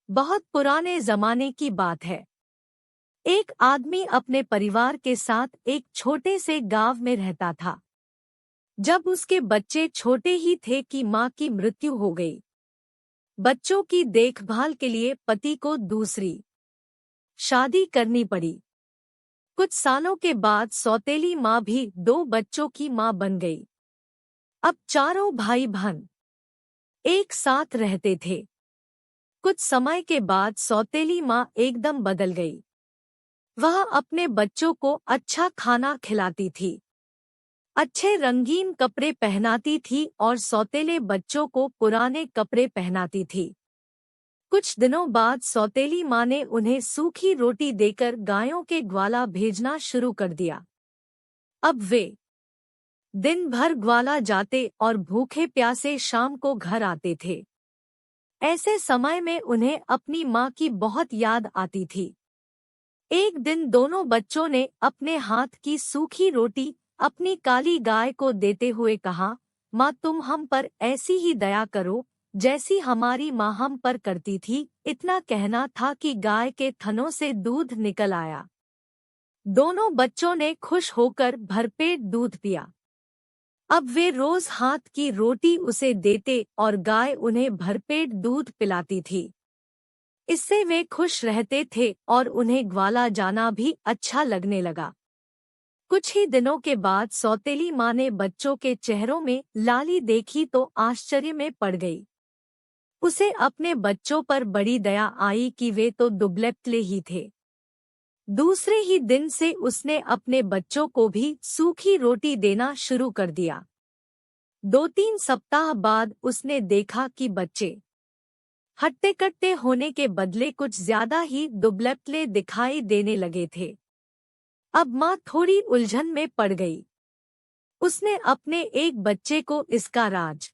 बहुत पुराने जमाने की बात है। एक आदमी अपने परिवार के साथ एक छोटे से गांव में रहता था। जब उसके बच्चे छोटे ही थे कि मां की मृत्यु हो गई। बच्चों की देखभाल के लिए पति को दूसरी शादी करनी पड़ी। कुछ सालों के बाद सौतेली मां भी 2 बच्चों की मां बन गई। अब चारों भाई बहन एक साथ रहते थे। कुछ समय के बाद सौतेली मां एकदम बदल गई। वह अपने बच्चों को अच्छा खाना खिलाती थी, अच्छे रंगीन कपड़े पहनाती थी और सौतेले बच्चों को पुराने कपड़े पहनाती थी। कुछ दिनों बाद सौतेली माँ ने उन्हें सूखी रोटी देकर गायों के ग्वाला भेजना शुरू कर दिया। अब वे दिन भर ग्वाला जाते और भूखे प्यासे शाम को घर आते थे। ऐसे समय में उन्हें अपनी माँ की बहुत याद आती थी। एक दिन दोनों बच्चों ने अपने हाथ की सूखी रोटी अपनी काली गाय को देते हुए कहा, माँ तुम हम पर ऐसी ही दया करो जैसी हमारी माँ हम पर करती थी। इतना कहना था कि गाय के थनों से दूध निकल आया। दोनों बच्चों ने खुश होकर भरपेट दूध पिया। अब वे रोज हाथ की रोटी उसे देते और गाय उन्हें भरपेट दूध पिलाती थी। इससे वे खुश रहते थे और उन्हें ग्वाला जाना भी अच्छा लगने लगा। कुछ ही दिनों के बाद सौतेली माँ ने बच्चों के चेहरों में लाली देखी तो आश्चर्य में पड़ गई। उसे अपने बच्चों पर बड़ी दया आई कि वे तो दुबले-पतले ही थे। दूसरे ही दिन से उसने अपने बच्चों को भी सूखी रोटी देना शुरू कर दिया। 2-3 सप्ताह बाद उसने देखा कि बच्चे हट्टे-कट्टे होने के बदले कुछ ज्यादा ही दुबले-पतले दिखाई देने लगे थे। अब माँ थोड़ी उलझन में पड़ गई। उसने अपने एक बच्चे को इसका राज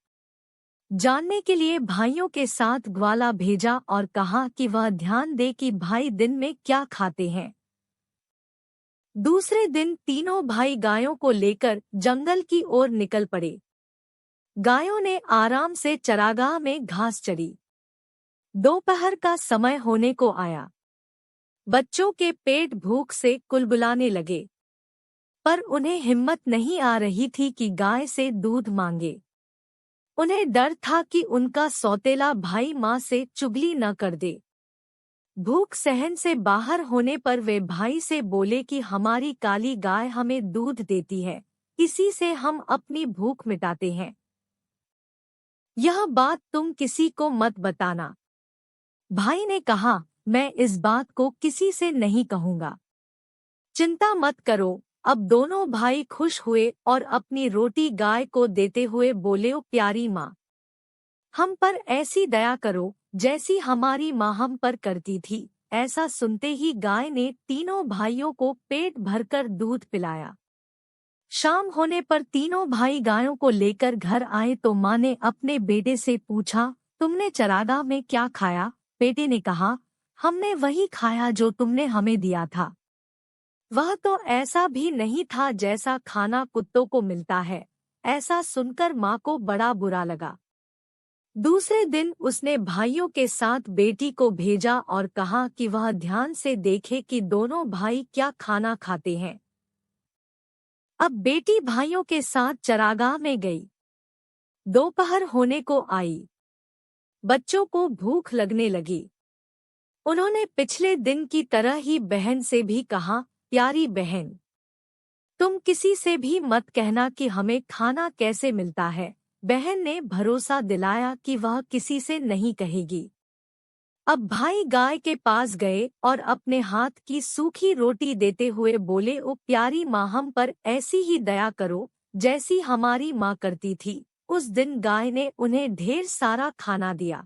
जानने के लिए भाइयों के साथ ग्वाला भेजा और कहा कि वह ध्यान दे कि भाई दिन में क्या खाते हैं। दूसरे दिन तीनों भाई गायों को लेकर जंगल की ओर निकल पड़े। गायों ने आराम से चरागाह में घास चरी। दोपहर का समय होने को आया। बच्चों के पेट भूख से कुलबुलाने लगे, पर उन्हें हिम्मत नहीं आ रही थी कि गाय से दूध मांगे। उन्हें डर था कि उनका सौतेला भाई माँ से चुगली न कर दे। भूख सहन से बाहर होने पर वे भाई से बोले कि हमारी काली गाय हमें दूध देती है, इसी से हम अपनी भूख मिटाते हैं। यह बात तुम किसी को मत बताना। भाई ने कहा, मैं इस बात को किसी से नहीं कहूँगा। चिंता मत करो। अब दोनों भाई खुश हुए और अपनी रोटी गाय को देते हुए बोले, ओ प्यारी माँ, हम पर ऐसी दया करो जैसी हमारी माँ हम पर करती थी। ऐसा सुनते ही गाय ने तीनों भाइयों को पेट भरकर दूध पिलाया। शाम होने पर तीनों भाई गायों को लेकर घर आए तो माँ ने अपने बेटे से पूछा, तुमने चरागाह में क्या खाया? बेटे ने कहा, हमने वही खाया जो तुमने हमें दिया था। वह तो ऐसा भी नहीं था जैसा खाना कुत्तों को मिलता है। ऐसा सुनकर माँ को बड़ा बुरा लगा। दूसरे दिन उसने भाइयों के साथ बेटी को भेजा और कहा कि वह ध्यान से देखे कि दोनों भाई क्या खाना खाते हैं। अब बेटी भाइयों के साथ चरागाह में गई। दोपहर होने को आई। बच्चों को भूख लगने लगी। उन्होंने पिछले दिन की तरह ही बहन से भी कहा, प्यारी बहन, तुम किसी से भी मत कहना कि हमें खाना कैसे मिलता है। बहन ने भरोसा दिलाया कि वह किसी से नहीं कहेगी। अब भाई गाय के पास गए और अपने हाथ की सूखी रोटी देते हुए बोले, ओ प्यारी माँ, हम पर ऐसी ही दया करो जैसी हमारी माँ करती थी। उस दिन गाय ने उन्हें ढेर सारा खाना दिया।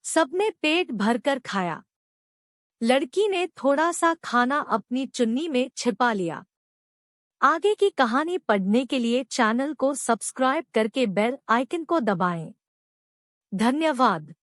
सबने पेट भरकर खाया। लड़की ने थोड़ा सा खाना अपनी चुन्नी में छिपा लिया। आगे की कहानी पढ़ने के लिए चैनल को सब्सक्राइब करके बेल आइकन को दबाएं। धन्यवाद।